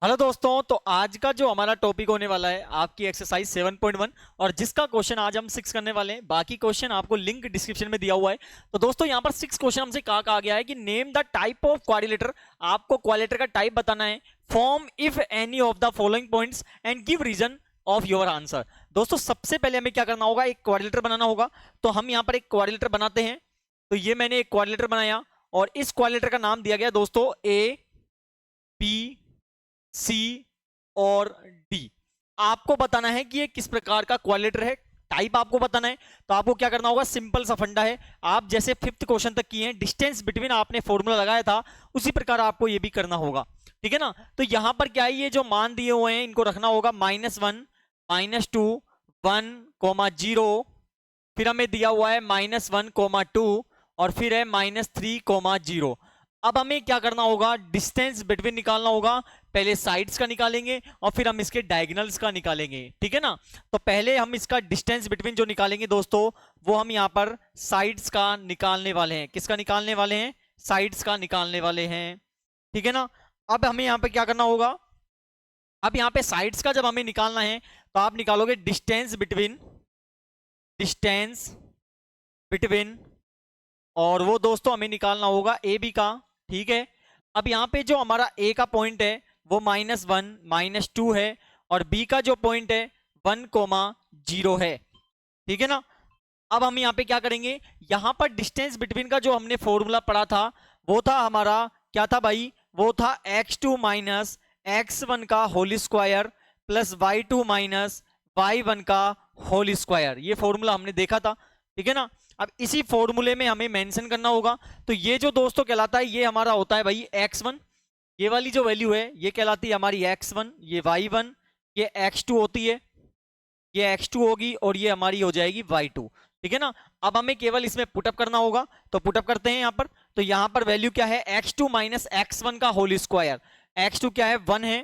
Hello दोस्तों। तो आज का जो हमारा टॉपिक होने वाला है आपकी एक्सरसाइज 7.1 और जिसका क्वेश्चन आज हम 6 करने वाले हैं। बाकी क्वेश्चन आपको लिंक डिस्क्रिप्शन में दिया हुआ है। तो दोस्तों यहाँ पर 6 क्वेश्चन हमसे कहा गया है कि name the type of quadrilateral. आपको क्वाड्रिलेटर का टाइप बताना है। Form if any of the following points and give reason of your answer. दोस्तों सबसे पहले हमें क्या करना होगा, एक क्वाड्रिलेटर बनाना होगा। तो हम यहाँ पर एक क्वाड्रिलेटर बनाते हैं। तो ये मैंने एक क्वाड्रिलेटर बनाया और इस क्वाड्रिलेटर का नाम दिया गया दोस्तों ए बी सी और डी। आपको बताना है कि ये किस प्रकार का क्वाड्रिलेटर है, टाइप आपको बताना है। तो आपको क्या करना होगा, सिंपल सा फंडा है। आप जैसे 5th क्वेश्चन तक किए हैं, डिस्टेंस बिटवीन आपने फॉर्मूला लगाया था, उसी प्रकार आपको ये भी करना होगा। ठीक है ना। तो यहां पर क्या है, ये जो मान दिए हुए हैं इनको रखना होगा -1 -2 1 0। फिर हमें दिया हुआ है -1 2 और फिर है -3 0। अब हमें क्या करना होगा, डिस्टेंस बिटवीन निकालना होगा। पहले साइड्स का निकालेंगे और फिर हम इसके डायगोनल्स का निकालेंगे। ठीक है ना। तो पहले हम इसका डिस्टेंस बिटवीन जो निकालेंगे दोस्तों, वो हम यहाँ पर साइड्स का निकालने वाले हैं। किसका निकालने वाले हैं? साइड्स का निकालने वाले हैं। ठीक है ना। अब हमें यहाँ पे क्या करना होगा, अब यहाँ पे साइड्स का जब हमें निकालना है तो आप निकालोगे डिस्टेंस बिटवीन और वो दोस्तों हमें निकालना होगा ए बी का। ठीक है। अब यहाँ पे जो हमारा ए का पॉइंट है वो -1 -2 है और बी का जो पॉइंट है 1 0 है। ठीक है ना। अब हम यहाँ पे क्या करेंगे, यहाँ पर डिस्टेंस बिटवीन का जो हमने फॉर्मूला पढ़ा था वो था हमारा, क्या था भाई, वो था x2 माइनस x1 का whole square plus y2 minus y1 का होल स्क्वायर। ये फॉर्मूला हमने देखा था। ठीक है ना। अब इसी फॉर्मूले में हमें मेंशन करना होगा। तो ये जो दोस्तों कहलाता है ये हमारा होता है भाई x1। ये वाली जो वैल्यू है ये कहलाती है हमारी x1, ये y1, ये x2 होती है, ये x2 होगी और ये हमारी हो जाएगी y2। ठीक है ना। अब हमें केवल इसमें पुटअप करना होगा। तो पुटअप करते हैं यहाँ पर। तो यहाँ पर वैल्यू क्या है, x2 माइनस x1 का होल स्क्वायर। x2 क्या है, 1 है,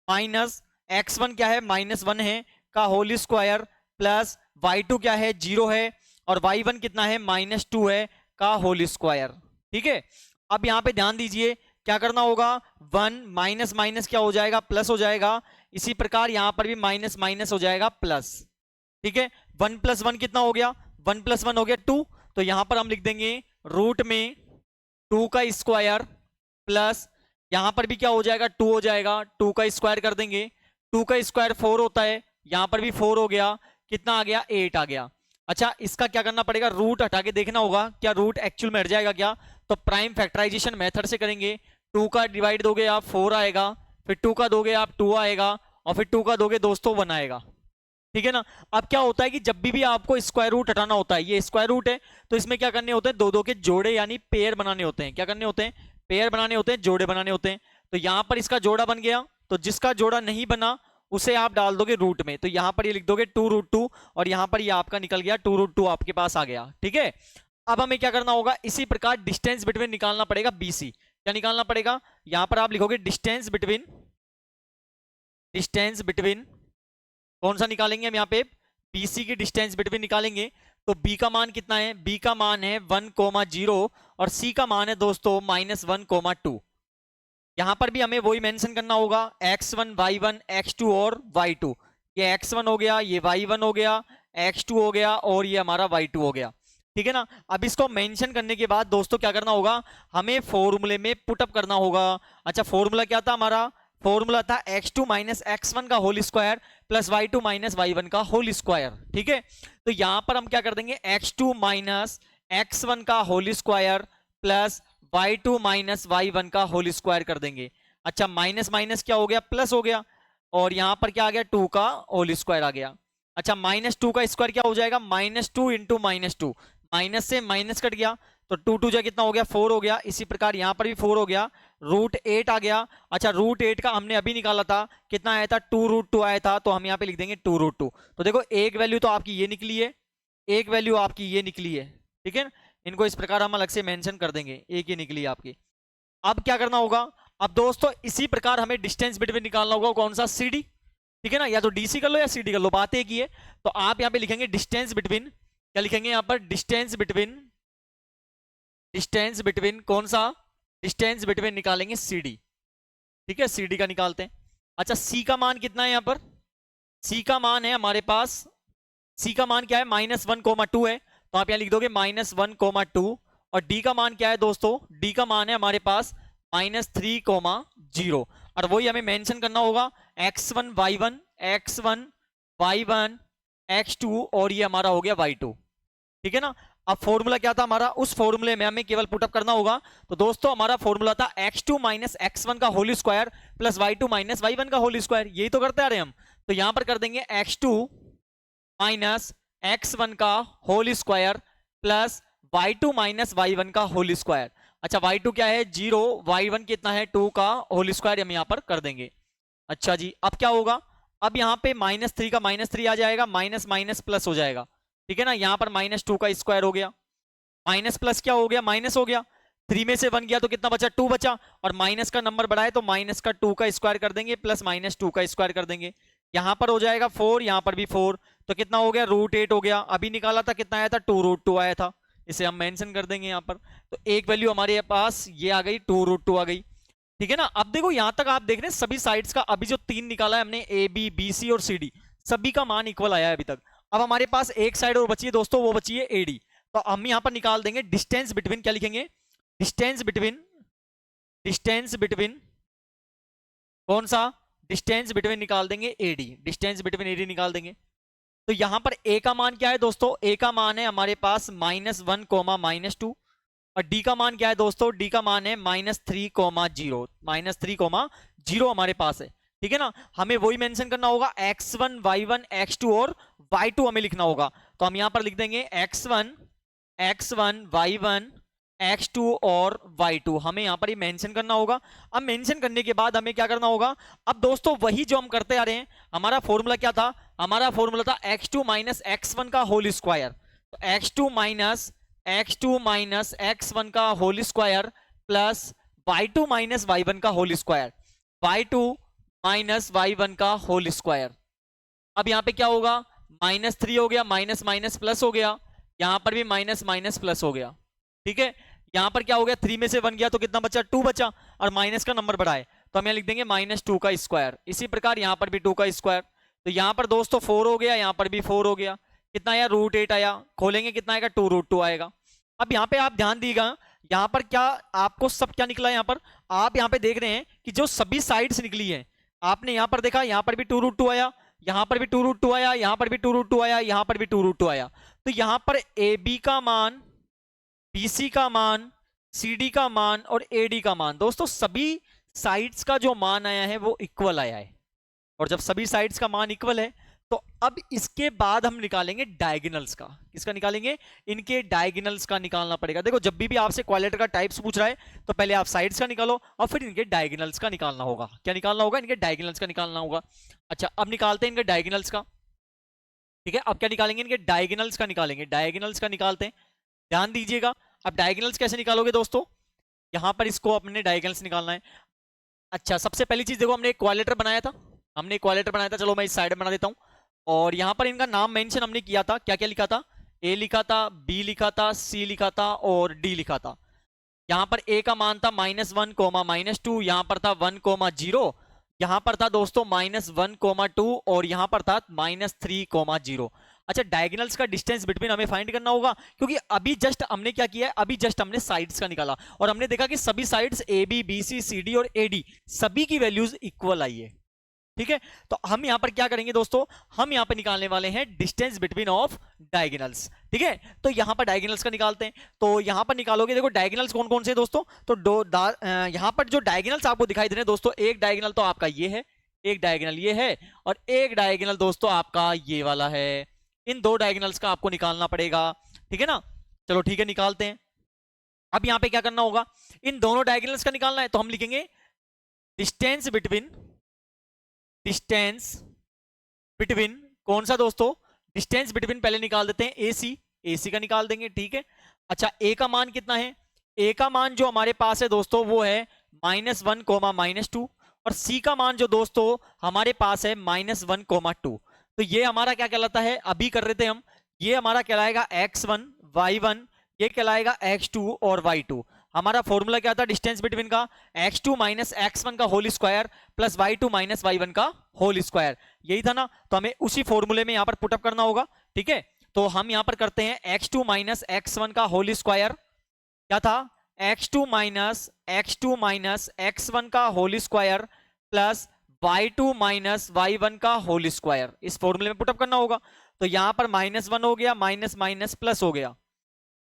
माइनस x1 क्या है, -1 है का होल स्क्वायर प्लस y2 क्या है, 0 है और y1 कितना है, -2 है का होल स्क्वायर। ठीक है। अब यहाँ पे ध्यान दीजिए क्या करना होगा, 1 माइनस माइनस क्या हो जाएगा, प्लस हो जाएगा। इसी प्रकार यहां पर भी माइनस माइनस हो जाएगा प्लस। ठीक है। 1 + 1 कितना हो गया, 1 + 1 हो गया 2। तो यहां पर हम लिख देंगे रूट में 2 का स्क्वायर प्लस यहां पर भी क्या हो जाएगा, 2 हो जाएगा, 2 का स्क्वायर कर देंगे। 2 का स्क्वायर 4 होता है, यहां पर भी 4 हो गया। कितना आ गया, 8 आ गया। अच्छा इसका क्या करना पड़ेगा, रूट हटा के देखना होगा क्या रूट एक्चुअल में हट जाएगा क्या। तो प्राइम फैक्टराइजेशन मेथड से करेंगे। 2 का डिवाइड दोगे आप 4 आएगा, फिर 2 का दोगे आप 2 आएगा और फिर 2 का दोगे दोस्तों 1 आएगा। ठीक है ना। अब क्या होता है कि जब भी आपको स्क्वायर रूट हटाना होता है, ये स्क्वायर रूट है, तो इसमें क्या करने होते हैं, दो दो के जोड़े यानी पेयर बनाने होते हैं। क्या करने होते हैं, पेयर बनाने होते हैं, जोड़े बनाने होते हैं। तो यहां पर इसका जोड़ा बन गया, तो जिसका जोड़ा नहीं बना उसे आप डाल दोगे रूट में। तो यहां पर ये लिख दोगे 2√2 और यहां पर ये आपका निकल गया 2√2 आपके पास आ गया। ठीक है। अब हमें क्या करना होगा, इसी प्रकार डिस्टेंस बिटवीन निकालना पड़ेगा बीसी। क्या निकालना पड़ेगा, यहां पर आप लिखोगे डिस्टेंस बिटवीन कौन सा निकालेंगे हम यहाँ पे, बीसी की डिस्टेंस बिटवीन निकालेंगे। तो बी का मान कितना है, बी का मान है 1 0 और सी का मान है दोस्तों -1 2। यहां पर भी हमें वही मेंशन करना होगा, x1 y1 x2 और y2। ये x1 हो गया, ये y1 हो गया, x2 हो गया और ये हमारा y2 हो गया। ठीक है ना। अब इसको मेंशन करने के बाद दोस्तों क्या करना होगा, हमें फॉर्मूले में पुटअप करना होगा। अच्छा फॉर्मूला क्या था हमारा, फॉर्मूला था x2 माइनस x1 का whole square plus y2 minus y1 का होल स्क्वायर। ठीक है। तो यहां पर हम क्या कर देंगे, x2 माइनस x1 का whole square plus y2 minus y1 का होल स्क्वायर कर देंगे। अच्छा माइनस माइनस क्या हो गया, प्लस हो गया और यहां पर क्या आ गया, 2 का होल स्क्वायर आ गया। अच्छा -2 का स्क्वायर क्या हो जाएगा, -2 इंटू -2, माइनस से माइनस कट गया तो 2 2 जा कितना हो गया, 4 हो गया। इसी प्रकार यहां पर भी 4 हो गया, √8 आ गया। अच्छा √8 का हमने अभी निकाला था, कितना आया था, 2√2 आया था। तो हम यहाँ पे लिख देंगे 2√2। तो देखो एक वैल्यू तो आपकी ये निकली है, एक वैल्यू आपकी ये निकली है। ठीक है। इनको इस प्रकार हम अलग से मेंशन कर देंगे, एक ही निकली आपकी। अब क्या करना होगा, अब दोस्तों इसी प्रकार हमें डिस्टेंस बिटवीन निकालना होगा, कौन सा, सीडी। ठीक है ना, या तो डीसी कर लो या सीडी कर लो, बात एक ही है। तो आप यहाँ पे लिखेंगे डिस्टेंस बिटवीन, क्या लिखेंगे यहाँ पर, डिस्टेंस बिटवीन कौन सा, डिस्टेंस बिटवीन निकालेंगे सीडी। ठीक है, सीडी का निकालते हैं। अच्छा सी का मान कितना है यहाँ पर, सी का मान है हमारे पास, सी का मान क्या है -1,2 है, तो आप यहाँ लिख दोगे -1,2। और डी का मान क्या है दोस्तों, डी का मान है हमारे पास -3,0। और वही हमें मेंशन करना होगा x1 y1 x1 y1 x2 और ये हमारा हो गया y2, ठीक है ना। अब फॉर्मूला क्या था हमारा, उस फॉर्मूले में हमें केवल पुटअप करना होगा। तो दोस्तों हमारा फॉर्मूला था x2 माइनस x1 का whole square plus y2 minus y1 का होल स्क्वायर, यही तो करते आ रहे हम। तो यहां पर कर देंगे x2 माइनस x1 का whole square plus y2 minus y1 का होल स्क्वायर। अच्छा y2 क्या है 0, y1 कितना है 2 का होल स्क्वायर हम यहां पर कर देंगे। अच्छा जी अब क्या होगा, अब यहाँ पे -3 का -3 आ जाएगा, माइनस माइनस प्लस हो जाएगा, ठीक है ना। यहाँ पर -2 का स्क्वायर हो गया, माइनस प्लस क्या हो गया माइनस हो गया, 3 में से 1 गया तो कितना बचा 2 बचा, और माइनस का नंबर बढ़ा है तो माइनस का 2 का स्क्वायर कर देंगे प्लस -2 का स्क्वायर कर देंगे। यहाँ पर हो जाएगा 4, यहाँ पर भी 4, तो कितना हो गया √8 हो गया। अभी निकाला था कितना आया था 2√2 आया था, इसे हम मेंशन कर देंगे यहाँ पर। तो एक वैल्यू हमारे पास ये आ गई 2√2 आ गई, ठीक है ना। अब देखो यहां तक आप देख रहे हैं सभी साइड्स का, अभी जो 3 निकाला है हमने ए बी बी सी और सी डी, सभी का मान इक्वल आया है अभी तक। अब हमारे पास एक साइड और बची है दोस्तों, वो बची है एडी। तो हम यहां पर निकाल देंगे डिस्टेंस बिटवीन, क्या लिखेंगे डिस्टेंस बिटवीन, डिस्टेंस बिटवीन कौन सा, डिस्टेंस बिटवीन निकाल देंगे एडी, डिस्टेंस बिटवीन एडी निकाल देंगे। तो यहां पर ए का मान क्या है दोस्तों, ए का मान है हमारे पास -1, -2, और डी का मान क्या है दोस्तों, डी का मान है -3,0, -3,0 हमारे पास है, ठीक है ना। हमें वही मेंशन करना होगा x1 y1 x2 और y2 हमें लिखना होगा। तो हम यहां पर लिख देंगे x1 y1 x2 और y2 हमें यहां पर ही मेंशन करना होगा। अब मेंशन करने के बाद हमें क्या करना होगा, अब दोस्तों वही जो हम करते आ रहे हैं, हमारा फॉर्मूला क्या था, हमारा फॉर्मूला था x2 माइनस x1 का होल स्क्वायर। तो x2 माइनस x1 का whole square plus y2 minus y1 का whole square, y2 minus y1 का होल स्क्वायर। अब यहां पे क्या होगा -3 हो गया, माइनस माइनस प्लस हो गया, यहां पर भी माइनस माइनस प्लस हो गया, ठीक है। यहां पर क्या हो गया 3 में से 1 गया तो कितना बचा 2 बचा, और माइनस का नंबर बढ़ा है तो हम यहां लिख देंगे -2 का स्क्वायर। इसी प्रकार यहां पर भी 2 का स्क्वायर। तो यहां पर दोस्तों 4 हो गया, यहां पर भी 4 हो गया, कितना आया √8 आया, खोलेंगे कितना आएगा 2√2 आएगा। अब यहाँ पे आप ध्यान दीजिएगा, यहाँ पर क्या आपको सब क्या निकला है, यहाँ पर आप यहाँ पे देख रहे हैं कि जो सभी साइड्स निकली है, आपने यहाँ पर देखा यहाँ पर भी 2√2 आया, यहाँ पर भी 2√2 आया, यहाँ पर भी 2√2 आया, यहाँ पर भी 2√2 आया। तो यहाँ पर ए बी का मान, बी सी का मान, सी डी का मान और ए डी का मान, दोस्तों सभी साइड्स का जो मान आया है वो इक्वल आया है। और जब सभी साइड्स का मान इक्वल है तो अब इसके बाद हम निकालेंगे डायगोनल्स का। किसका निकालेंगे, इनके डायगोनल्स का निकालना पड़ेगा। देखो जब भी आपसे क्वाड्रेटर का टाइप्स पूछ रहा है तो पहले आप साइड्स का निकालो और फिर इनके डायगोनल्स का निकालना होगा। क्या निकालना होगा, इनके डायगोनल्स का निकालना होगा। अच्छा अब निकालते हैं इनके डायगोनल्स का, ठीक है। अब क्या निकालेंगे, इनके डायगोनल्स का निकालेंगे, डायगोनल्स का निकालते हैं। ध्यान दीजिएगा, अब डायगोनल्स कैसे निकालोगे दोस्तों, यहां पर इसको अपने डायगोनल्स निकालना है। अच्छा सबसे पहली चीज देखो, हमने एक क्वाड्रेटर बनाया था, हमने एक क्वाड्रेटर बनाया था, चलो मैं इस साइड में बना देता हूं। और यहां पर इनका नाम मेंशन हमने किया था, क्या क्या लिखा था, ए लिखा था, बी लिखा था, सी लिखा था और डी लिखा था। यहां पर ए का मान था -1, -2, यहां पर था 1, 0, यहां पर था दोस्तों -1, 2 और यहां पर था -3, 0। अच्छा डायगोनल्स का डिस्टेंस बिटवीन हमें फाइंड करना होगा, क्योंकि अभी जस्ट हमने क्या किया है, अभी जस्ट हमने साइड्स का निकाला और हमने देखा कि सभी sides A B B C C D और ए डी सभी की वैल्यूज इक्वल आई है, ठीक है। तो हम यहां पर क्या करेंगे दोस्तों, हम यहां पर निकालने वाले हैं डिस्टेंस बिटवीन ऑफ डायगोनल्स, ठीक है। तो यहां पर डायगोनल्स का निकालते हैं। तो यहां पर निकालोगे, देखो डायगोनल्स कौन कौन से दोस्तों, तो यहां पर जो डायगोनल्स आपको दिखाई दे रहे हैं दोस्तों, एक डायगोनल तो आपका ये है, एक डायगोनल ये है और एक डायगोनल दोस्तों आपका ये वाला है। इन दो डायगोनल्स का आपको निकालना पड़ेगा, ठीक है ना। चलो ठीक है निकालते हैं। अब यहां पे क्या करना होगा, इन दोनों डायगोनल्स का निकालना है, तो हम लिखेंगे डिस्टेंस बिटवीन, डिस्टेंस बिटवीन कौन सा दोस्तों, डिस्टेंस बिटवीन पहले निकाल देते हैं एसी, एसी का निकाल देंगे, ठीक है। अच्छा ए का मान कितना है, ए का मान जो हमारे पास है दोस्तों वो है -1, -2 और सी का मान जो दोस्तों हमारे पास है -1, 2। तो ये हमारा क्या कहलाता है, अभी कर रहे थे हम, ये हमारा कहलाएगा x1 y1, ये कहलाएगा x2 और y2। हमारा फॉर्मूला क्या था डिस्टेंस बिटवीन का, x2 माइनस x1 का whole square plus y2 minus y1 का होल स्क्वायर, यही था ना। तो हमें उसी फॉर्मूले में यहां पर पुटअप करना होगा, ठीक है। तो हम यहां पर करते हैं x2 माइनस x1 का होल स्क्वायर, क्या था x2 माइनस x1 का whole square plus y2 minus y1 का होल स्क्वायर, इस फॉर्मूले में पुटअप करना होगा। तो यहां पर -1 हो गया, माइनस माइनस प्लस हो गया,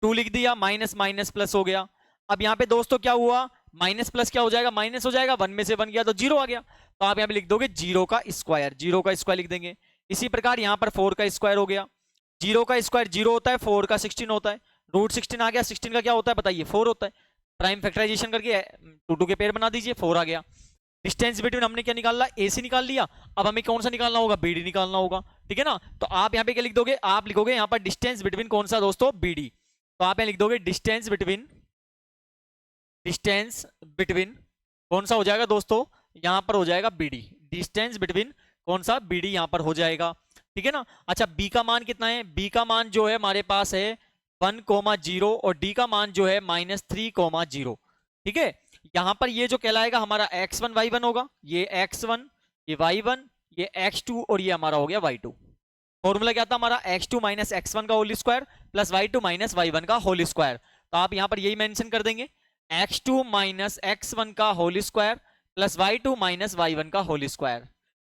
2 लिख दिया, माइनस माइनस प्लस हो गया। अब यहाँ पे दोस्तों क्या हुआ, माइनस प्लस क्या हो जाएगा, माइनस हो जाएगा, 1 में से 1 गया तो 0 आ गया। तो आप यहाँ पे लिख दोगे 0 का स्क्वायर, 0 का स्क्वायर लिख देंगे। इसी प्रकार यहाँ पर 4 का स्क्वायर हो गया, 0 का स्क्वायर 0 होता है, 4 का 16 होता है, रूट 16 आ गया, 16 का क्या होता है बताइए, 4 होता है। प्राइम फैक्टराइजेशन करके 2 के पेयर बना दीजिए, 4 आ गया। डिस्टेंस बिटवीन हमने क्या निकाला, AC निकाल लिया। अब हमें कौन सा निकालना होगा, BD निकालना होगा, ठीक है ना। तो आप यहाँ पे क्या लिख दोगे, आप लिखोगे यहाँ पर डिस्टेंस बिटवीन कौन सा दोस्तों, BD। तो आप यहाँ लिख दोगे डिस्टेंस बिटवीन कौन सा हो जाएगा दोस्तों, यहां पर हो जाएगा BD, डिस्टेंस बिटवीन कौन सा, BD यहां पर हो जाएगा, ठीक है ना। अच्छा B का मान कितना है, B का मान जो है हमारे पास है 1,0 और D का मान जो है -3,0, ठीक है। यहां पर ये जो कहलाएगा हमारा x1 y1 होगा, ये x1 ये y1 ये x2 और ये हमारा हो गया y2। फॉर्मूला क्या था हमारा, x2 माइनस x1 का whole square plus y2 minus y1 का होल स्क्वायर। तो आप यहां पर यही मेंशन कर देंगे, x2 माइनस x1 का whole square plus y2 minus y1 का whole square.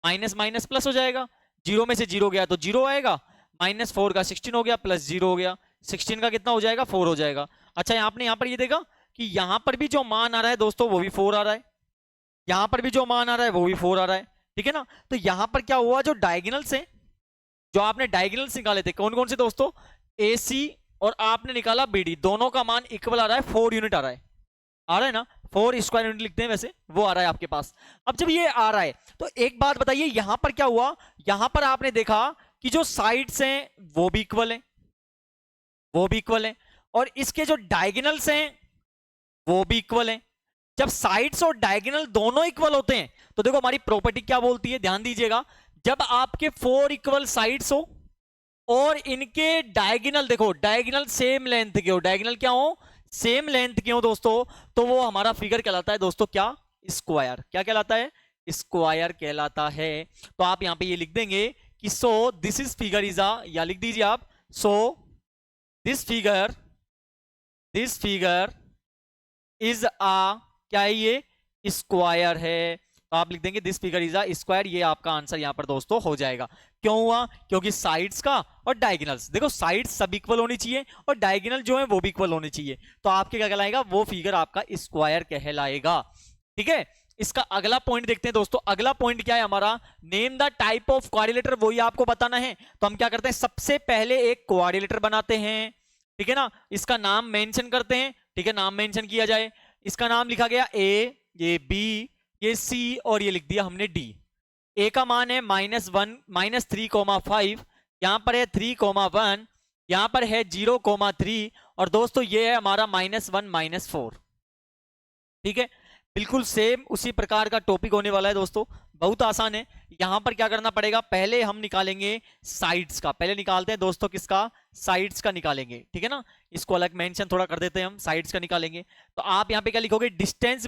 Minus minus plus हो जाएगा, 0 में से 0 गया तो 0 आएगा, -4 का 16 हो गया प्लस 0 हो गया, 16 का कितना हो जाएगा, 4 हो जाएगा। अच्छा आपने यहाँ पर ये देखा कि यहां पर भी जो मान आ रहा है दोस्तों वो भी 4 आ रहा है, यहां पर भी जो मान आ रहा है वो भी 4 आ रहा है, ठीक है ना। तो यहां पर क्या हुआ, जो डायगोनल्स हैं, जो आपने डायगोनल्स निकाले थे कौन कौन से दोस्तों, AC और आपने निकाला BD, दोनों का मान इक्वल आ रहा है, 4 यूनिट आ रहा है ना, 4 स्क्वायर यूनिट लिखते हैं वैसे, वो आ रहा है आपके पास। अब जब ये आ रहा है तो एक बात बताइए, यहां पर क्या हुआ, यहां पर आपने देखा कि जो साइड्स हैं वो भी इक्वल है, और इसके जो डायगोनल्स हैं वो भी इक्वल है। जब साइड्स और डायगोनल दोनों इक्वल होते हैं तो देखो हमारी प्रॉपर्टी क्या बोलती है, ध्यान दीजिएगा, जब आपके 4 इक्वल साइड्स हो और इनके डायगोनल, देखो डायगोनल सेम लेंथ के हो, डायगोनल क्या हो, सेम लेंथ के हो दोस्तों, तो वो हमारा फिगर कहलाता है दोस्तों क्या, स्क्वायर। क्या कहलाता है, स्क्वायर कहलाता है। तो आप यहां पे ये लिख देंगे कि so this is figure is a, या लिख दीजिए आप, so this figure is uh, क्या है ये, स्क्वायर है। तो आप लिख देंगे this figure is a square, ये आपका आंसर यहां पर दोस्तों हो जाएगा। क्यों हुआ, क्योंकि साइड्स का और डायगोनल्स, देखो साइड्स सब इक्वल होनी चाहिए और डायगोनल जो है वो भी इक्वल होने चाहिए, तो आपके क्या कहलाएगा, वो फिगर आपका स्क्वायर कहलाएगा, ठीक है। इसका अगला पॉइंट देखते हैं दोस्तों। अगला पॉइंट क्या है हमारा, name the type of quadrilateral, वही आपको बताना है। तो हम क्या करते हैं, सबसे पहले एक क्वाड्रिलेटर बनाते हैं, ठीक है ना, इसका नाम मेंशन करते हैं, ठीक है, नाम मेंशन किया जाए। इसका नाम लिखा गया A, ये B, ये C और ये लिख दिया हमने D। A का मान है -1 -3,5, यहां पर है 3,1, यहां पर है 0,3 और दोस्तों ये है हमारा -1 -4, ठीक है। बिल्कुल सेम उसी प्रकार का टॉपिक होने वाला है दोस्तों, बहुत आसान है। यहां पर क्या करना पड़ेगा, पहले हम निकालेंगे साइड्स का, पहले निकालते हैं दोस्तों किसका, साइड्स का निकालेंगे, ठीक है ना। इसको अलग मेंशन थोड़ा कर देते हैं हम, साइड्स का निकालेंगे। तो आप यहां पे क्या लिखोगे, डिस्टेंस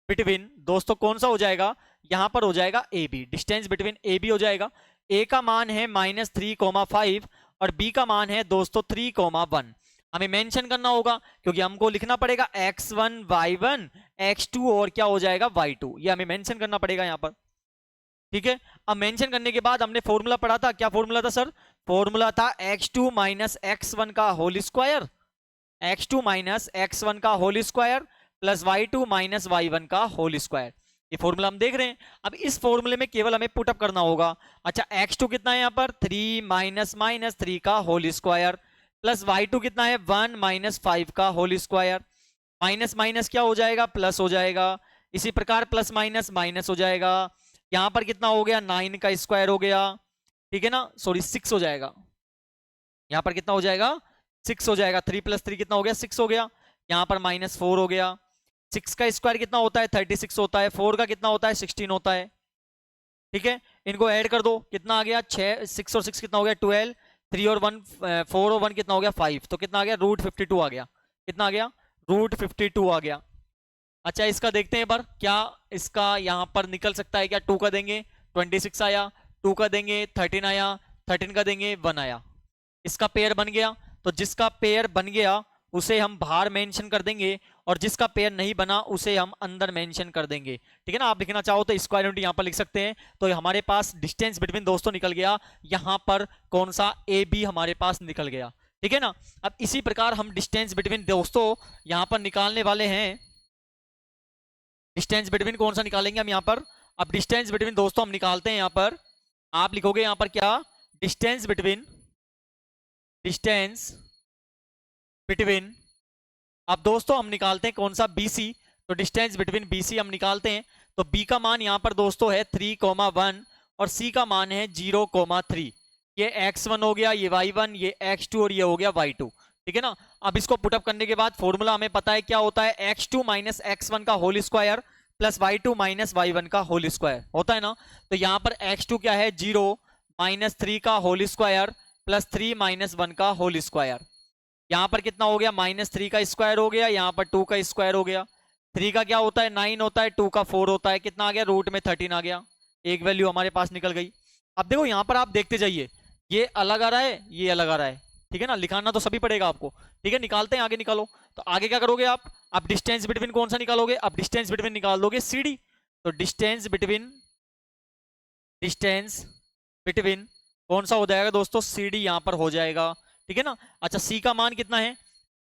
बिटवीन दोस्तों कौन सा हो जाएगा, यहां पर हो जाएगा AB, डिस्टेंस बिटवीन AB हो जाएगा। A का मान है -3,5 और B का मान है दोस्तों 3,1। हमें मेंशन करना होगा क्योंकि हमको लिखना पड़ेगा x1 y1 x2 और क्या हो जाएगा y2, ये हमें मेंशन करना पड़ेगा यहां पर, ठीक है। अब मेंशन करने के बाद हमने फॉर्मूला पढ़ा था, क्या फॉर्मूला था सर, फॉर्मूला था x2 माइनस x1 का whole square, x2 minus x1 का whole square plus y2 minus y1 का होल स्क्वायर। ये फॉर्मूला हम देख रहे हैं। अब इस फॉर्मूले में केवल हमें पुटअप करना होगा। अच्छा x2 कितना है यहाँ पर, 3 माइनस माइनस 3 का होल स्क्वायर प्लस y2 कितना है, 1 माइनस 5 का होल स्क्वायर। माइनस माइनस क्या हो जाएगा, प्लस हो जाएगा। इसी प्रकार प्लस माइनस माइनस हो जाएगा। यहां पर कितना हो गया, 9 का स्क्वायर हो गया, ठीक है ना, सॉरी 6 हो जाएगा। यहां पर कितना हो जाएगा, 6 हो जाएगा। 3 + 3 कितना हो गया, 6 हो गया। यहां पर -4 हो गया। 6 का स्क्वायर कितना होता है, 36 होता है। 4 का कितना होता है, 16 होता है, ठीक है। इनको ऐड कर दो, कितना आ गया, 6 और 6 कितना हो गया, 12। 3 और 1 4 और 1 कितना हो गया 5, तो कितना आ गया √52 आ गया। कितना आ गया √52 आ गया। अच्छा इसका देखते हैं एक बार, क्या इसका यहाँ पर निकल सकता है क्या? 2 का देंगे 26 आया, 2 का देंगे 13 आया, 13 का देंगे 1 आया। इसका पेयर बन गया, तो जिसका पेयर बन गया उसे हम बाहर मेंशन कर देंगे, और जिसका पेयर नहीं बना उसे हम अंदर मेंशन कर देंगे। ठीक है ना, आप लिखना चाहो तो स्क्वायर यूनिट यहाँ पर लिख सकते हैं। तो हमारे पास डिस्टेंस बिटवीन दोस्तों निकल गया, यहाँ पर कौन सा ए बी हमारे पास निकल गया। ठीक है ना, अब इसी प्रकार हम डिस्टेंस बिटवीन दोस्तों यहाँ पर निकालने वाले हैं। डिस्टेंस बिटवीन कौन सा निकालेंगे हम यहाँ पर? अब डिस्टेंस बिटवीन दोस्तों हम निकालते हैं यहाँ पर, आप लिखोगे यहाँ पर क्या? डिस्टेंस बिटवीन अब दोस्तों हम निकालते हैं कौन सा? BC। तो डिस्टेंस बिटवीन BC हम निकालते हैं, तो B का मान यहाँ पर दोस्तों है 3,1 और C का मान है 0,3। ये x1 हो गया, ये y1, ये x2 और ये हो गया y2। ठीक है ना, अब इसको पुटअप करने के बाद फॉर्मूला हमें पता है क्या होता है, x2 माइनस x1 का whole square plus y2 minus y1 का होल स्क्वायर होता है ना। तो यहाँ पर x2 क्या है 0 माइनस 3 का होल स्क्वायर प्लस 3 माइनस 1 का होल स्क्वायर। यहाँ पर कितना हो गया -3 का स्क्वायर हो गया, यहाँ पर 2 का स्क्वायर हो गया। 3 का क्या होता है 9 होता है, 2 का 4 होता है, कितना आ गया रूट में 13 आ गया। एक वैल्यू हमारे पास निकल गई। अब देखो यहाँ पर आप देखते जाइए, ये अलग आ रहा है, ये अलग आ रहा है। ठीक है ना, लिखाना तो सभी पड़ेगा आपको। ठीक है, निकालते हैं, आगे निकालो। तो आगे क्या करोगे आप डिस्टेंस बिटवीन कौन सा निकालोगे? अब डिस्टेंस बिटवीन निकाल दोगे CD। तो डिस्टेंस बिटवीन कौन सा हो जाएगा दोस्तों? CD यहाँ पर हो जाएगा। ठीक है ना, अच्छा C का मान कितना है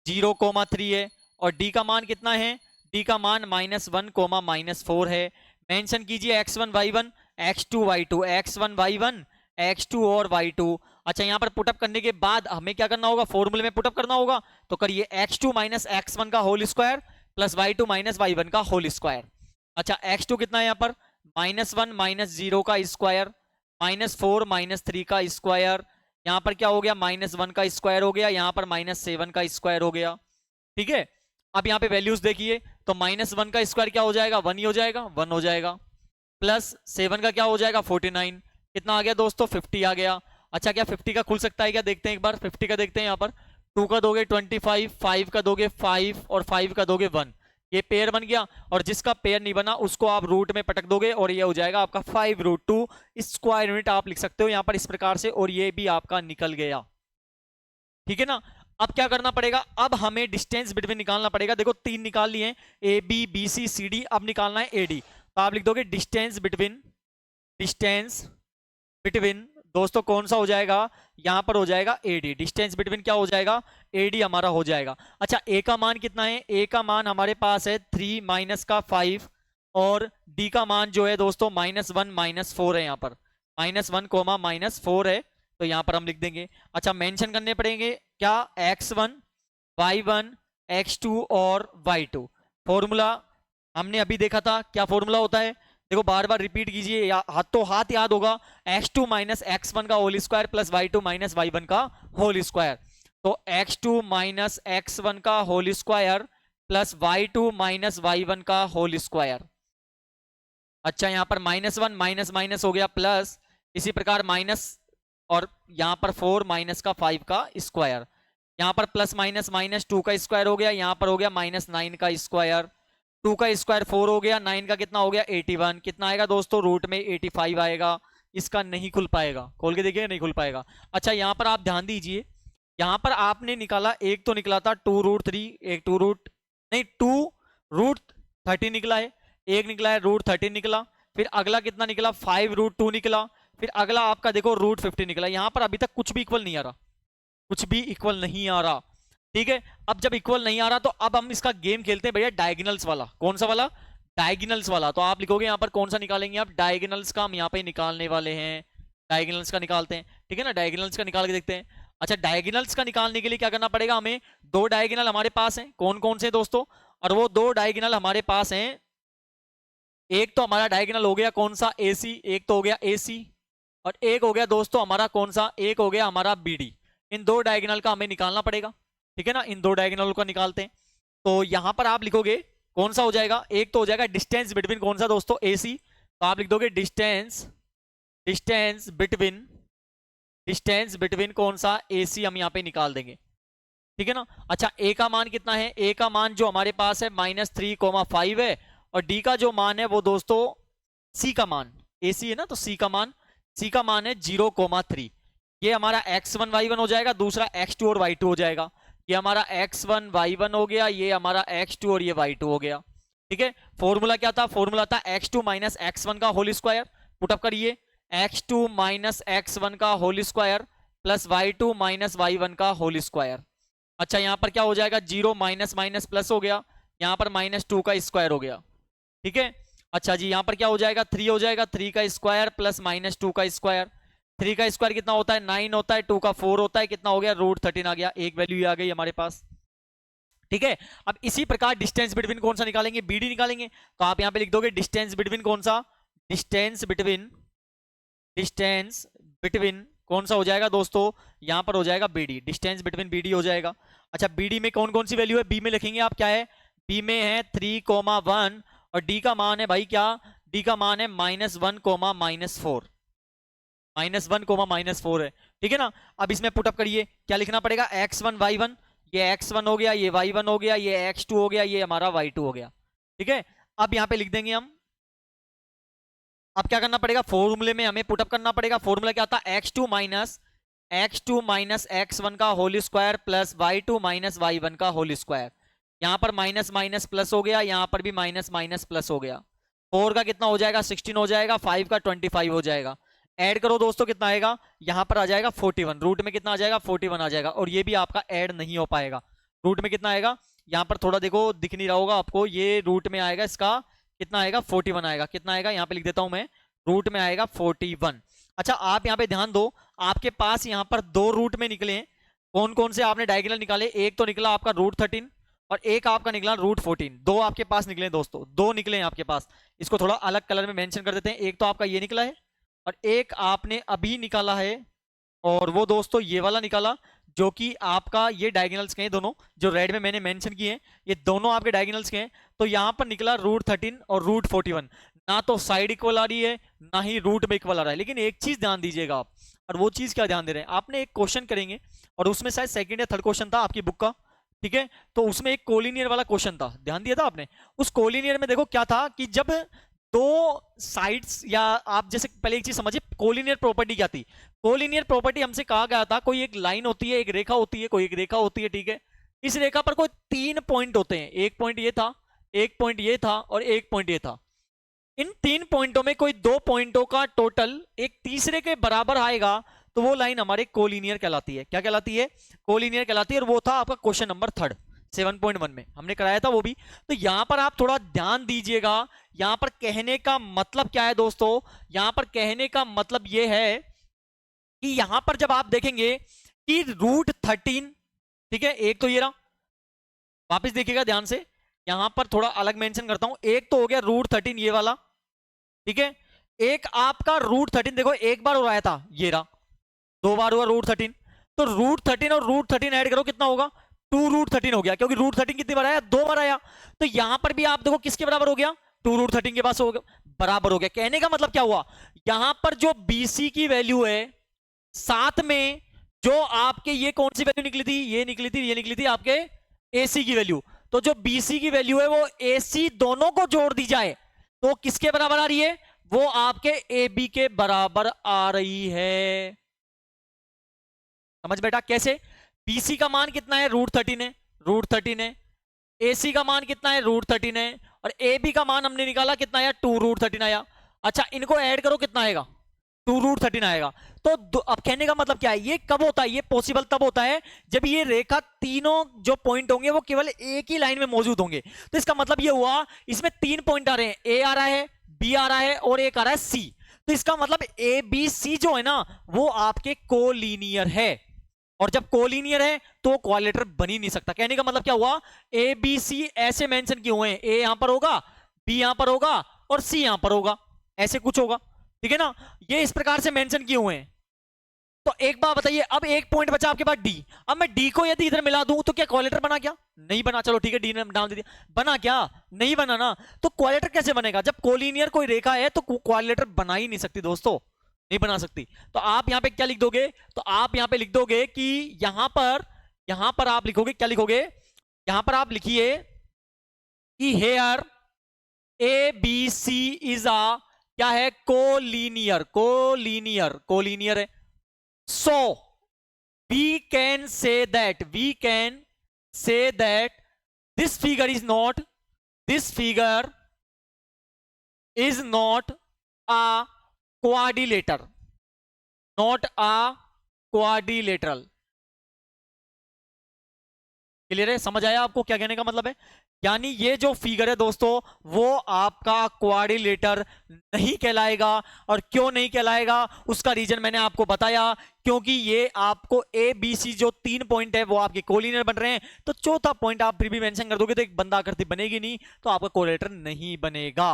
0,3 है, और D का मान कितना है? D का मान -1, -4 है। मेंशन कीजिए x1 y1 x2 y2, x1 y1 x2 और y2। अच्छा यहाँ पर पुटअप करने के बाद हमें क्या करना होगा? फॉर्मूले में पुटअप करना होगा। तो करिए x2 माइनस x1 का whole square plus y2 minus y1 का होल स्क्वायर। अच्छा x2 कितना है यहाँ पर? -1 -0 का स्क्वायर, -4 -3 का स्क्वायर, यहाँ पर क्या हो गया -1 का स्क्वायर हो गया, यहाँ पर -7 का स्क्वायर हो गया। ठीक है, अब यहाँ पे वैल्यूज देखिए, तो -1 का स्क्वायर क्या हो जाएगा? 1 ही हो जाएगा, 1 हो जाएगा, प्लस 7 का क्या हो जाएगा 49, कितना आ गया दोस्तों 50 आ गया। अच्छा क्या 50 का खुल सकता है क्या? देखते हैं एक बार, 50 का देखते हैं। यहाँ पर 2 का दोगे 25, 5 का दोगे 5 और 5 का दोगे 1, ये पेयर बन गया। और जिसका पेयर नहीं बना उसको आप रूट में पटक दोगे और ये हो जाएगा आपका 5√2 स्क्वायर यूनिट आप लिख सकते हो यहाँ पर इस प्रकार से, और ये भी आपका निकल गया। ठीक है ना, अब क्या करना पड़ेगा? अब हमें डिस्टेंस बिटवीन निकालना पड़ेगा। देखो 3 निकाल लिए, AB BC CD, अब निकालना है AD। तो आप लिख दोगे डिस्टेंस बिटवीन दोस्तों कौन सा हो जाएगा? यहां पर हो जाएगा AD। डिस्टेंस बिटवीन क्या हो जाएगा? AD हमारा हो जाएगा। अच्छा A का मान कितना है? A का मान हमारे पास है 3 माइनस का 5, और D का मान जो है दोस्तों -1 -4 है, यहाँ पर -1 -4 है, तो यहाँ पर हम लिख देंगे। अच्छा मेंशन करने पड़ेंगे क्या? x1 y1 x2 और y2। फॉर्मूला हमने अभी देखा था, क्या फॉर्मूला होता है? देखो बार बार रिपीट कीजिए, हाथों हाथ याद होगा, x2 माइनस x1 का whole square plus y2 minus y1 का होल स्क्वायर। तो x2 माइनस x1 का whole square plus y2 minus y1 का होल स्क्वायर। अच्छा यहाँ पर -1 माइनस माइनस हो गया प्लस, इसी प्रकार माइनस, और यहाँ पर 4 माइनस का 5 का स्क्वायर, यहाँ पर प्लस माइनस -2 का स्क्वायर हो गया, यहाँ पर हो गया -9 का स्क्वायर, 2 का स्क्वायर 4 हो गया, 9 का कितना हो गया 81, कितना आएगा दोस्तों? रूट में 85 आएगा। इसका नहीं खुल पाएगा, खोल के देखिए नहीं खुल पाएगा। अच्छा यहाँ पर आप ध्यान दीजिए, यहाँ पर आपने निकाला, एक तो निकला था 2√3, एक 2√13 निकला है, एक निकला है √13 निकला, फिर अगला कितना निकला 5√2 निकला, फिर अगला आपका देखो √50 निकला। यहाँ पर अभी तक कुछ भी इक्वल नहीं आ रहा, कुछ भी इक्वल नहीं आ रहा। ठीक है, अब जब इक्वल नहीं आ रहा तो अब हम इसका गेम खेलते हैं भैया डायगोनल्स वाला। कौन सा वाला? डायगोनल्स वाला। तो आप लिखोगे यहाँ पर कौन सा निकालेंगे आप? डायगोनल्स का हम यहाँ पे निकालने वाले हैं, डायगोनल्स का निकालते हैं। ठीक है ना, डायगोनल्स का निकाल के देखते हैं। अच्छा डायगोनल्स का निकालने के लिए क्या करना पड़ेगा हमें? 2 डायगोनल हमारे पास हैं, कौन कौन से दोस्तों? और वो 2 डायगोनल हमारे पास हैं, एक तो हमारा डायगोनल हो गया कौन सा? AC, एक तो हो गया AC, और एक हो गया दोस्तों हमारा कौन सा? एक हो गया हमारा BD। इन 2 डायगोनल का हमें निकालना पड़ेगा। ठीक है ना, इन 2 डायगोनल का निकालते हैं। तो यहां पर आप लिखोगे कौन सा हो जाएगा? एक तो हो जाएगा डिस्टेंस बिटवीन कौन सा दोस्तों? AC। तो आप लिख दोगे डिस्टेंस बिटवीन डिस्टेंस बिटवीन कौन सा, AC हम यहाँ पे निकाल देंगे, ठीक है ना। अच्छा A का मान कितना है, A का मान जो हमारे पास है -3,5 है, और D का जो मान है वो दोस्तों C का मान, AC है ना, तो C का मान है 0,3। ये हमारा x1 y1 हो जाएगा, दूसरा x2 और y2 हो जाएगा। ये हमारा x1 y1 हो गया, ये हमारा x2 और ये y2 हो गया, ठीक है। फॉर्मूला क्या था, फॉर्मूला था x2 माइनस x1 का होल स्क्वायर, पुटअप करिए, x2 माइनस x1 का whole square plus y2 minus y1 का होल स्क्वायर। अच्छा यहाँ पर क्या हो जाएगा, 0 माइनस माइनस प्लस हो गया, यहाँ पर -2 का स्क्वायर हो गया, ठीक है। अच्छा जी यहाँ पर क्या हो जाएगा, 3 हो जाएगा, 3 का स्क्वायर प्लस -2 का स्क्वायर। 3 का स्क्वायर कितना होता है, 9 होता है, 2 का 4 होता है, कितना हो गया, √13 आ गया, एक वैल्यू आ गई हमारे पास, ठीक है। अब इसी प्रकार डिस्टेंस बिटवीन कौन सा निकालेंगे, BD निकालेंगे। तो आप यहाँ पे लिख दोगे डिस्टेंस बिटवीन कौन सा, डिस्टेंस बिटवीन कौन सा हो जाएगा दोस्तों, यहां पर हो जाएगा BD, डिस्टेंस बिटवीन BD हो जाएगा। अच्छा BD में कौन कौन सी वैल्यू है, B में लिखेंगे आप, क्या है, B में है 3,1 और D का मान है भाई क्या, D का मान है -1, -4, -1, -4 है, ठीक है ना। अब इसमें पुटअप करिए, क्या लिखना पड़ेगा, x1 y1, ये x1 हो गया, ये y1 हो गया, ये x2 हो गया, ये हमारा y2 हो गया, ठीक है। अब यहाँ पे लिख देंगे हम, अब क्या करना पड़ेगा, फॉर्मूले में हमें पुटअप करना पड़ेगा। फॉर्मूला क्या था, x2 माइनस x1 का whole square plus y2 minus y1 का होल स्क्वायर। यहां पर माइनस माइनस प्लस हो गया, यहां पर भी माइनस माइनस प्लस हो गया। 4 का कितना हो जाएगा, 16 हो जाएगा, 5 का 25 हो जाएगा। ऐड करो दोस्तों, कितना आएगा, यहां पर आ जाएगा 41, रूट में कितना आ जाएगा, 41 आ जाएगा। और ये भी आपका ऐड नहीं हो पाएगा, रूट में कितना आएगा, यहां पर थोड़ा देखो दिख नहीं रहा होगा आपको, ये रूट में आएगा, इसका कितना आएगा, 41 आएगा। कितना आएगा, यहाँ पे लिख देता हूं मैं, रूट में आएगा 41। अच्छा आप यहाँ पे ध्यान दो, आपके पास यहाँ पर 2 रूट में निकले हैं, कौन कौन से आपने डायगोनल निकाले, एक तो निकला आपका √13 और एक आपका निकला √14। 2 आपके पास निकले दोस्तों, 2 निकले हैं आपके पास। इसको थोड़ा अलग कलर में मेंशन कर देते हैं, एक तो आपका ये निकला है और एक आपने अभी निकाला है, और वो दोस्तों ये वाला निकाला, जो कि आपका ये डायगोनल्स के हैं दोनों, जो रेड में मैंने मेंशन किए हैं, ये दोनों आपके डायगोनल्स के हैं। तो यहां पर निकला √13 और √41, ना तो साइड इक्वल आ रही है ना ही रूट में इक्वल आ रहा है। लेकिन एक चीज ध्यान दीजिएगा आप, और वो चीज क्या ध्यान दे रहे हैं, आपने एक क्वेश्चन करेंगे और उसमें शायद सेकंड या थर्ड क्वेश्चन था आपकी बुक का, ठीक है। तो उसमें एक कोलिनियर वाला क्वेश्चन था, ध्यान दिया था आपने। उस कोलिनियर में देखो क्या था कि जब 2 साइड्स, या आप जैसे पहले एक चीज समझिए, कोलिनियर प्रॉपर्टी क्या थी। कोलिनियर प्रॉपर्टी हमसे कहा गया था, कोई एक लाइन होती है, एक रेखा होती है, कोई एक रेखा होती है, ठीक है। इस रेखा पर कोई 3 पॉइंट होते हैं, एक पॉइंट ये था, एक पॉइंट ये था और एक पॉइंट ये था। इन 3 पॉइंटों में कोई 2 पॉइंटों का टोटल एक तीसरे के बराबर आएगा, तो वो लाइन हमारे कोलिनियर कहलाती है। क्या कहलाती है, कोलिनियर कहलाती है। और वो था आपका क्वेश्चन नंबर 3 7.1 में हमने कराया था वो भी। तो यहां पर आप थोड़ा ध्यान दीजिएगा, यहां पर कहने का मतलब क्या है दोस्तों, यहां पर कहने का मतलब ये है कि यहां पर जब आप देखेंगे कि √13, ठीक है, एक तो ये रहा, वापस देखिएगा ध्यान से, यहां पर थोड़ा अलग मेंशन करता हूं, एक तो हो गया √13 ये वाला, ठीक है। एक आपका √13 देखो एक बार हो रहा था, ये रहा, 2 बार हुआ √13। तो √13 और √13 ऐड करो, कितना होगा, 2√13 हो गया, क्योंकि √13 कितनी बार आया, 2 बार आया। तो यहां पर भी आप देखो किसके बराबर हो गया, 2√13 के पास हो गया, बराबर हो गया। कहने का मतलब क्या हुआ, यहां पर जो BC की वैल्यू है, साथ में जो आपके ये कौन सी वैल्यू निकली थी, ये निकली थी, ये निकली थी आपके AC की वैल्यू। तो जो BC की वैल्यू है वो AC दोनों को जोड़ दी जाए तो किसके बराबर आ रही है, वो आपके AB के बराबर आ रही है। समझ बेटा कैसे, BC का मान कितना है, √13 है, √13 है, AC का मान कितना है, √13 है, और AB का मान हमने निकाला कितना आया, 2√13 आया। अच्छा इनको ऐड करो, कितना आएगा, 2√13 आएगा। तो अब कहने का मतलब क्या है, ये कब होता है, ये पॉसिबल तब होता है जब ये रेखा, तीनों जो पॉइंट होंगे वो केवल एक ही लाइन में मौजूद होंगे। तो इसका मतलब ये हुआ, इसमें 3 पॉइंट आ रहे हैं, A आ रहा है, B आ रहा है और एक आ रहा है C। तो इसका मतलब ABC जो है ना, वो आपके कोलिनियर है, और जब कोलिनियर है तो क्वाड्रेटर बन ही नहीं सकता। कहने का मतलब क्या हुआ, ABC ऐसे मेंशन किए हुए हैं, A यहां पर होगा, B यहां पर होगा और C यहां पर होगा, ऐसे कुछ होगा, ठीक है ना। ये इस प्रकार से मेंशन किए हुए हैं। तो एक बात बताइए, अब एक पॉइंट बचा आपके पास D। अब मैं D को यदि इधर मिला दूं तो क्या क्वाड्रेटर बना, क्या नहीं बना, चलो ठीक है D ने डाल दिया, बना क्या, नहीं बना ना। तो क्वाड्रेटर कैसे बनेगा, जब कोलिनियर कोई रेखा है तो क्वाड्रेटर बना ही नहीं सकती दोस्तों, नहीं बना सकती। तो आप यहां पे क्या लिख दोगे, तो आप यहां पे लिख दोगे कि यहां पर आप लिखोगे, क्या लिखोगे, यहां पर आप लिखिए कि here A B C is uh, क्या है, कोलीनियर, कोलीनियर है। So we can say that this figure is not, this figure is not a quadrilateral, not a quadrilateral। Clear है, समझ आया आपको क्या कहने का मतलब है? यानी ये जो फिगर है दोस्तों, वो आपका क्वाड्रिलेटर नहीं कहलाएगा। और क्यों नहीं कहलाएगा उसका रीजन मैंने आपको बताया, क्योंकि ये आपको ए बी सी जो 3 पॉइंट है वो आपके कोलिनियर बन रहे हैं। तो चौथा पॉइंट आप फिर भी मेंशन कर दोगे तो एक बंदा आकृति बनेगी नहीं, तो आपका कोलेटर नहीं बनेगा।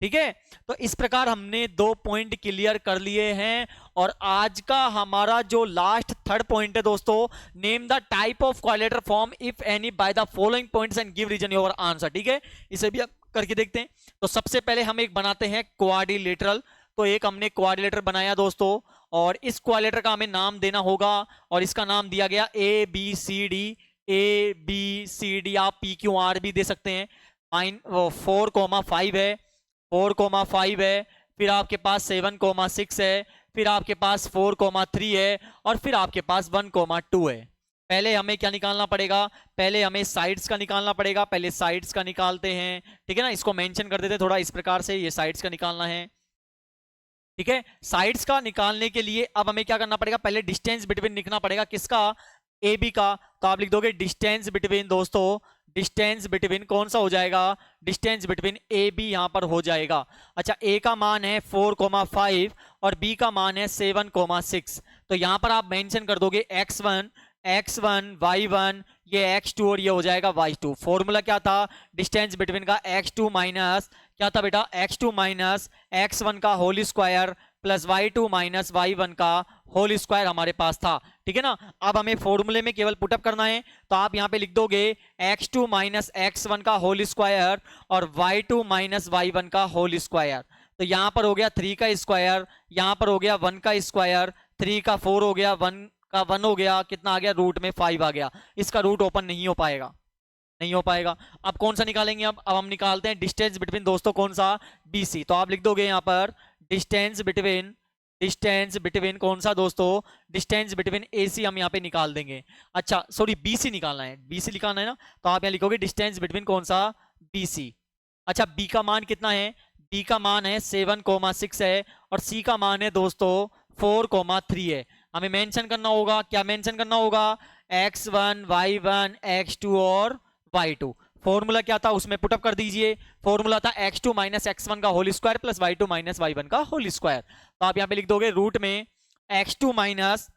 ठीक है, तो इस प्रकार हमने 2 पॉइंट क्लियर कर लिए हैं। और आज का हमारा जो लास्ट थर्ड पॉइंट है दोस्तों, name the type of quadrilateral form if any by the following points and give reason your answer. ठीक है, इसे भी आप करके देखते हैं। तो सबसे पहले हम एक बनाते हैं क्वाड्रिलेटरल। तो एक हमने क्वाड्रिलेटर बनाया दोस्तों, और इस क्वाड्रिलेटर का हमें नाम देना होगा, और इसका नाम दिया गया A B C D. A B C D आप पी क्यू आर भी दे सकते हैं। 4,5 है, 4,5 है, फिर आपके पास 7,6 है, फिर आपके पास 4,3 है, और फिर आपके पास 1,2 है। पहले हमें क्या निकालना पड़ेगा, पहले हमें साइड्स का निकालना पड़ेगा। पहले साइड्स का निकालते हैं, ठीक है ना, इसको मेंशन कर देते हैं थोड़ा इस प्रकार से, ये साइड्स का निकालना है। ठीक है, साइड्स का निकालने के लिए अब हमें क्या करना पड़ेगा, पहले डिस्टेंस बिटवीन लिखना पड़ेगा, किसका, ए बी का। तो आप लिख दोगे डिस्टेंस बिटवीन दोस्तों, डिस्टेंस बिटवीन कौन सा हो जाएगा, डिस्टेंस बिटवीन ए बी यहां पर हो जाएगा। अच्छा, ए का मान है 4,5 और बी का मान है 7,6। तो यहां पर आप मेंशन कर दोगे x1 y1, ये x2 और ये हो जाएगा y2। फॉर्मूला क्या था डिस्टेंस बिटवीन का, x2 माइनस क्या था बेटा, x2 माइनस x1 का whole square plus y2 minus y1 का होल स्क्वायर हमारे पास था। ठीक है ना, अब हमें फॉर्मूले में केवल पुटअप करना है। तो आप यहां पे लिख दोगे x2 माइनस x1 का होल स्क्वायर और y2 माइनस y1 का होल स्क्वायर। तो यहां पर हो गया 3 का स्क्वायर, यहां पर हो गया 1 का स्क्वायर, 3 का 4 हो गया, 1 का 1 हो गया, कितना आ गया, रूट में 5 आ गया। इसका रूट ओपन नहीं हो पाएगा, नहीं हो पाएगा। अब कौन सा निकालेंगे, अब हम निकालते हैं डिस्टेंस बिटवीन दोस्तों, कौन सा, BC। तो आप लिख दोगे यहाँ पर डिस्टेंस बिटवीन कौन सा दोस्तों, डिस्टेंस बिटवीन AC हम यहाँ पे निकाल देंगे। अच्छा सॉरी, BC निकालना है, BC निकालना है ना, तो आप यहाँ लिखोगे डिस्टेंस बिटवीन कौन सा, BC। अच्छा, B का मान कितना है, B का मान है 7,6 है, और C का मान है दोस्तों 4,3 है। हमें मेंशन करना होगा, क्या मेंशन करना होगा, x1 y1 x2 और y2। फॉर्मूला क्या था उसमें पुटअप कर दीजिए, फॉर्मूला था x2 माइनस x1 का whole square plus y2 minus y1 का होल स्क्वायर। तो आप यहाँ पे लिख दोगे रूट में x2 माइनस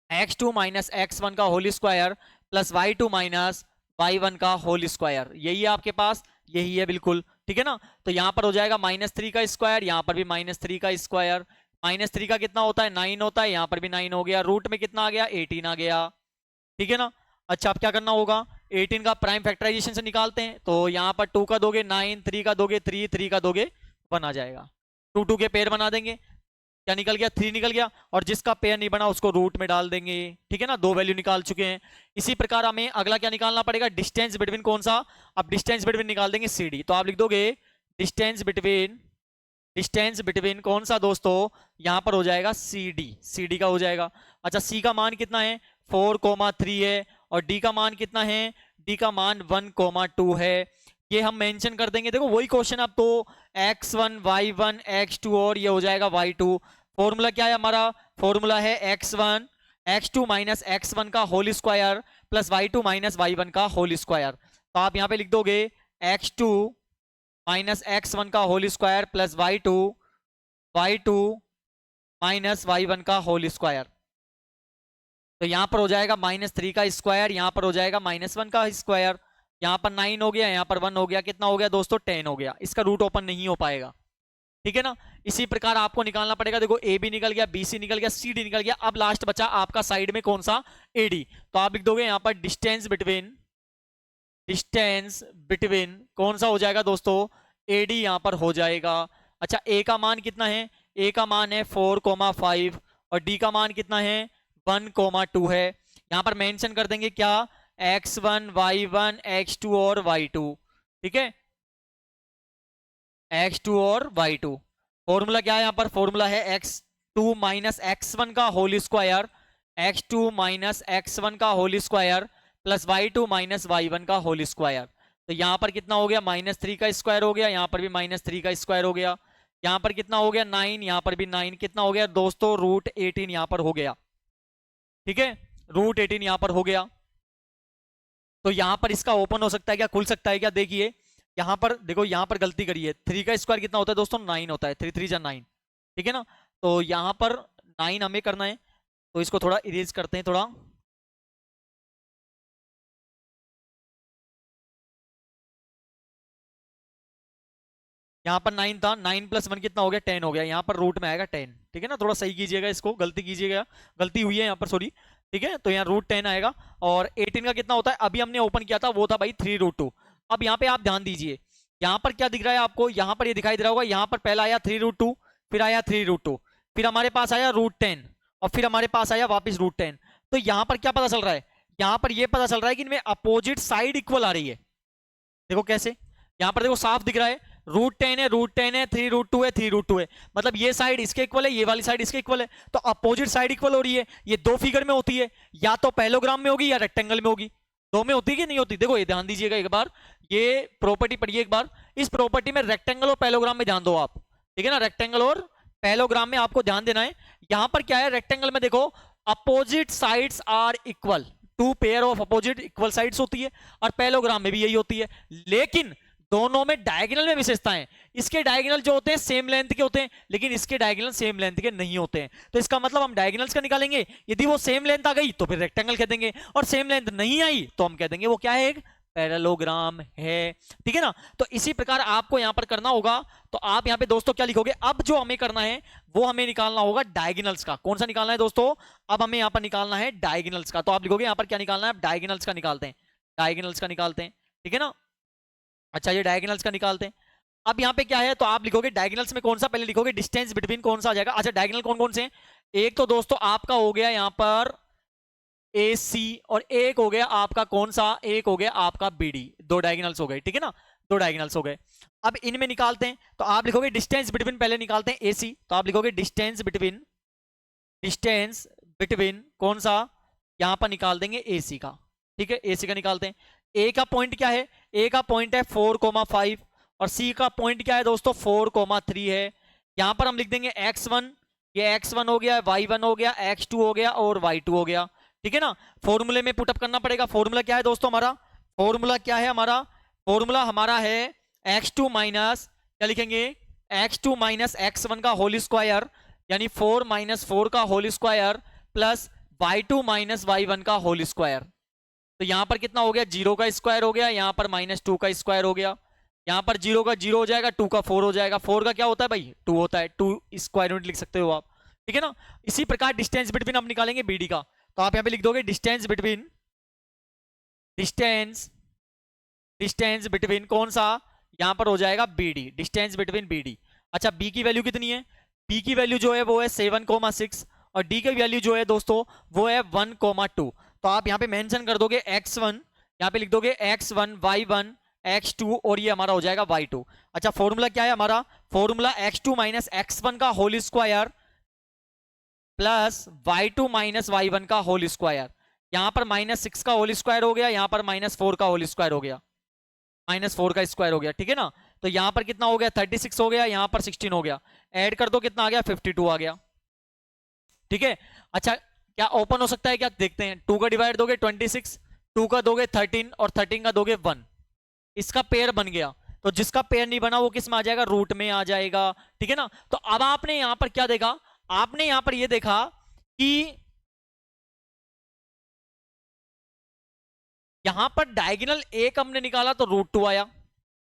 x1 का whole square plus y2 minus y1 का होल स्क्वायर। यही है आपके पास, यही है बिल्कुल, ठीक है ना। तो यहाँ पर हो जाएगा -3 का स्क्वायर, यहाँ पर भी -3 का स्क्वायर। -3 का कितना होता है, 9 होता है, यहाँ पर भी 9 हो गया, रूट में कितना आ गया, 18 आ गया। ठीक है ना। अच्छा, अब क्या करना होगा, 18 का प्राइम फैक्टराइजेशन से निकालते हैं। तो यहाँ पर 2 का दोगे 9, 3 का दोगे 3, 3 का दोगे 1 आ जाएगा। 2 2 के पेयर बना देंगे, क्या निकल गया, 3 निकल गया, और जिसका पेयर नहीं बना उसको रूट में डाल देंगे। ठीक है ना, 2 वैल्यू निकाल चुके हैं। इसी प्रकार हमें अगला क्या निकालना पड़ेगा, डिस्टेंस बिटवीन कौन सा, अब डिस्टेंस बिटवीन निकाल देंगे CD। तो आप लिख दोगे डिस्टेंस बिटवीन कौन सा दोस्तों, यहां पर हो जाएगा CD का हो जाएगा। अच्छा, C का मान कितना है, 4,3 है, और D का मान कितना है, D का मान 1,2 है। ये हम मेंशन कर देंगे, देखो वही क्वेश्चन, अब तो x1 y1 x2 और ये हो जाएगा y2। फॉर्मूला क्या है हमारा, फॉर्मूला है x2 माइनस x1 का whole square plus y2 minus y1 का होल स्क्वायर। तो आप यहाँ पे लिख दोगे x2 माइनस x1 का whole square plus y2 minus y1 का होल स्क्वायर। तो यहां पर हो जाएगा -3 का स्क्वायर, यहां पर हो जाएगा -1 का स्क्वायर, यहां पर 9 हो गया, यहां पर 1 हो गया, कितना हो गया दोस्तों, 10 हो गया। इसका रूट ओपन नहीं हो पाएगा। ठीक है ना। इसी प्रकार आपको निकालना पड़ेगा, देखो AB निकल गया, BC निकल गया, CD निकल गया। अब लास्ट बचा आपका साइड में कौन सा, AD। तो आप लिख दोगे यहां पर डिस्टेंस बिटवीन कौन सा हो जाएगा दोस्तों, AD यहां पर हो जाएगा। अच्छा, A का मान कितना है, ए का मान है 4,5 और डी का मान कितना है 1,2 है। यहां पर मेंशन कर देंगे क्या, x1 y1 x2 और y2, ठीक है, x2 और y2। फॉर्मूला क्या है यहाँ पर, फॉर्मूला है x2 माइनस x1 का whole square, x2 minus x1 का whole square plus y2 minus y1 का होल स्क्वायर। तो यहाँ पर कितना हो गया, -3 का स्क्वायर हो गया, यहाँ पर भी -3 का स्क्वायर हो गया, यहाँ पर कितना हो गया 9, यहाँ पर भी 9, कितना हो गया दोस्तों √18 यहाँ पर हो गया, ठीक है, √18 यहाँ पर हो गया। तो यहाँ पर इसका ओपन हो सकता है क्या, खुल सकता है क्या, देखिए यहाँ पर देखो, यहाँ पर गलती करी है, 3 का स्क्वायर कितना होता है दोस्तों 9 होता है, 3 3 जा 9, ठीक है ना। तो यहाँ पर 9 हमें करना है, तो इसको थोड़ा इरेज करते हैं थोड़ा, यहाँ पर 9 था, 9 + 1 कितना हो गया 10 हो गया, यहाँ पर रूट में आएगा 10, ठीक है ना, थोड़ा सही कीजिएगा इसको, गलती कीजिएगा, गलती हुई है यहाँ पर सॉरी, ठीक है। तो यहाँ √10 आएगा और 18 का कितना होता है, अभी हमने ओपन किया था वो था भाई 3√2। अब यहाँ पे आप ध्यान दीजिए, यहाँ पर क्या दिख रहा है आपको, यहाँ पर ये दिखाई दे रहा होगा, यहाँ पर पहला आया 3√2, फिर आया 3√2, फिर हमारे पास आया √10 और फिर हमारे पास आया वापिस √10। तो यहाँ पर क्या पता चल रहा है, यहाँ पर ये पता चल रहा है कि इनमें अपोजिट साइड इक्वल आ रही है। देखो कैसे, यहाँ पर देखो साफ दिख रहा है, √10 है, √10 है, 3√2 है, 3√2 है, मतलब ये साइड इसके इक्वल है, ये वाली साइड इसके इक्वल है, तो अपोजिट साइड इक्वल हो रही है। ये दो फिगर में होती है, या तो पैरेललोग्राम में होगी या रेक्टेंगल में होगी, दो में होती है कि नहीं होती। देखो ये ध्यान दीजिएगा एक बार, ये प्रॉपर्टी पढ़िए एक बार, इस प्रॉपर्टी में रेक्टेंगल और पैरेललोग्राम में ध्यान दो आप, ठीक है ना, रेक्टेंगल और पैरेललोग्राम में आपको ध्यान देना है। यहां पर क्या है, रेक्टेंगल में देखो opposite sides are equal, 2 pair of opposite equal sides होती है, और पैरेललोग्राम में भी यही होती है, लेकिन दोनों में डायगोनल में विशेषताएं, इसके डायगोनल जो होते हैं सेम लेंथ के होते हैं, लेकिन इसके डायगोनल सेम लेंथ के नहीं होते हैं। तो इसका मतलब हम डायगोनल्स का निकालेंगे, यदि वो सेम लेंथ आ गई तो फिर रेक्टेंगल कह देंगे, और सेम लेंथ नहीं आई तो हम कह देंगे वो क्या है, एक पैरेललोग्राम है, ठीक है ना। तो इसी प्रकार आपको यहां पर करना होगा। तो आप यहां पे दोस्तों क्या लिखोगे, अब जो हमें करना है वो हमें निकालना होगा डायगोनल्स का। कौन सा निकालना है दोस्तों, अब हमें यहां पर निकालना है डायगोनल्स का। तो आप लिखोगे यहां पर क्या निकालना है, डायगोनल्स का निकालते हैं, डायगोनल्स का निकालते हैं, ठीक है ना। अच्छा ये डायगोनल्स का निकालते हैं। अब यहाँ पे क्या है, तो आप लिखोगे डायगोनल्स में कौन सा, पहले लिखोगे डिस्टेंस बिटवीन कौन सा आ जाएगा। अच्छा डायगोनल कौन कौन से हैं, एक तो दोस्तों आपका हो गया यहाँ पर AC, और एक हो गया आपका कौन सा, एक हो गया आपका BD, दो डायगोनल्स हो गए, ठीक है ना, दो डायगोनल्स हो गए। अब इनमें निकालते हैं, तो आप लिखोगे डिस्टेंस बिटवीन, पहले निकालते हैं AC, तो आप लिखोगे डिस्टेंस बिटवीन, डिस्टेंस बिटवीन कौन सा, यहां पर निकाल देंगे AC का, ठीक है, AC का निकालते हैं। A का पॉइंट क्या है, A का पॉइंट है 4,5 और C का पॉइंट क्या है दोस्तों 4,3 है। यहां पर हम लिख देंगे x1, ये x1 हो गया, y1 हो गया, x2 हो गया और y2 हो गया, ठीक है ना। फॉर्मूले में पुटअप करना पड़ेगा। फॉर्मूला क्या है दोस्तों हमारा, फॉर्मूला क्या है हमारा, फॉर्मूला हमारा है x2 माइनस, क्या लिखेंगे, x2 माइनस x1 का होल स्क्वायर, यानी 4 - 4 का whole square plus y2 minus y1 का होल स्क्वायर। तो यहां पर कितना हो गया, 0 का स्क्वायर हो गया, यहां पर -2 का स्क्वायर हो गया, यहां पर 0 का 0 हो जाएगा, 2 का 4 हो जाएगा, 4 का क्या होता है भाई 2 होता है, 2 स्क्वायर रूट लिख सकते हो आप, ठीक है ना। इसी प्रकार डिस्टेंस बिटवीन हम निकालेंगे BD का। तो आप यहां पे लिख दोगे distance between, distance, distance between कौन सा, यहां पर हो जाएगा BD, डिस्टेंस बिटवीन BD। अच्छा B की वैल्यू कितनी है, B की वैल्यू जो है वो है 7,6 और D की वैल्यू जो है दोस्तों वो है 1,2। तो आप यहां पे मेंशन कर दोगे x1, यहां पे लिख दोगे x1 y1 x2 और ये हमारा हो जाएगा y2। अच्छा फॉर्मूला क्या है हमारा, फॉर्मूला x2 माइनस x1 का whole square plus y2 minus y1 का होल स्क्वायर। यहां पर -6 का होल स्क्वायर हो गया, यहां पर -4 का होल स्क्वायर हो गया, -4 का स्क्वायर हो गया, ठीक है ना। तो यहां पर कितना हो गया 36 हो गया, यहां पर 16 हो गया, ऐड कर दो कितना आ गया 52 आ गया, ठीक है। अच्छा क्या ओपन हो सकता है क्या, देखते हैं। 2 का डिवाइड दोगे 26, 2 का दोगे 13 और 13 का दोगे 1, इसका पेयर बन गया। तो जिसका पेयर नहीं बना वो किस में आ जाएगा, रूट में आ जाएगा, ठीक है ना। तो अब आपने यहां पर क्या देखा, आपने यहां पर ये देखा कि यहां पर डायगोनल एक हमने निकाला तो √2 आया,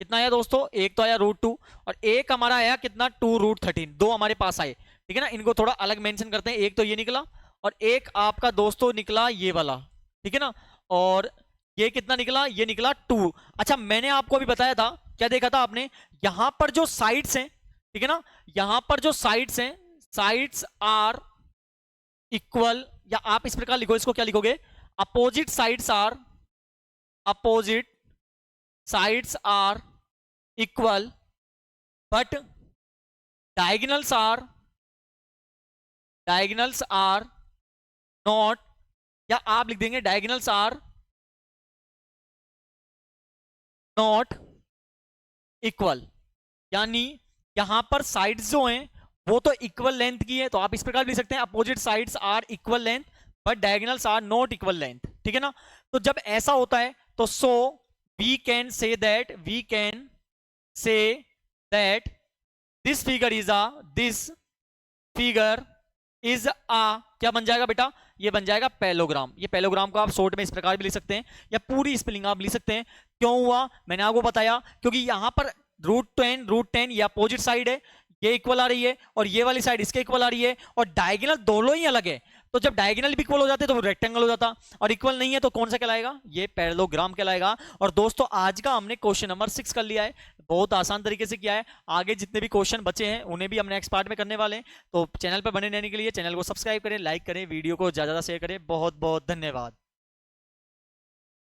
कितना आया दोस्तों, एक तो आया √2 और एक हमारा आया कितना 2√13, दो हमारे पास आए, ठीक है ना। इनको थोड़ा अलग मेंशन करते हैं, एक तो ये निकला और एक आपका दोस्तों निकला ये वाला, ठीक है ना। और ये कितना निकला, ये निकला 2। अच्छा मैंने आपको अभी बताया था, क्या देखा था आपने, यहां पर जो साइड्स हैं, ठीक है ना। यहां पर जो साइड्स हैं, साइड्स आर इक्वल, या आप इस प्रकार लिखो, इसको क्या लिखोगे, opposite sides are, opposite sides are equal but diagonals are not, या आप लिख देंगे डायगोनल्स आर नॉट इक्वल। यानी यहां पर साइड्स जो हैं वो तो इक्वल लेंथ की है, तो आप इस प्रकार लिख सकते हैं opposite sides are equal length but diagonals are not equal length, ठीक है ना। तो जब ऐसा होता है तो so we can say that this figure is uh, क्या बन जाएगा बेटा, ये बन जाएगा पैलोग्राम। ये पैलोग्राम को आप शॉर्ट में इस प्रकार भी लिख सकते हैं, या पूरी स्पेलिंग आप लिख सकते हैं। क्यों हुआ, मैंने आपको बताया, क्योंकि यहां पर √10 ये अपोजिट साइड है, ये इक्वल आ रही है, और ये वाली साइड इसके इक्वल आ रही है, और डायगोनल दोनों ही अलग है। तो जब डायगोनल भी इक्वल हो जाते तो वो रेक्टेंगल हो जाता, और इक्वल नहीं है तो कौन सा कहलाएगा, ये पैरेललोग्राम कहलाएगा। और दोस्तों आज का हमने क्वेश्चन नंबर 6 कर लिया है, बहुत आसान तरीके से किया है। आगे जितने भी क्वेश्चन बचे हैं उन्हें भी हम नेक्स्ट पार्ट में करने वाले हैं। तो चैनल पर बने रहने के लिए चैनल को सब्सक्राइब करें, लाइक करें, वीडियो को ज्यादा शेयर करें। बहुत बहुत धन्यवाद।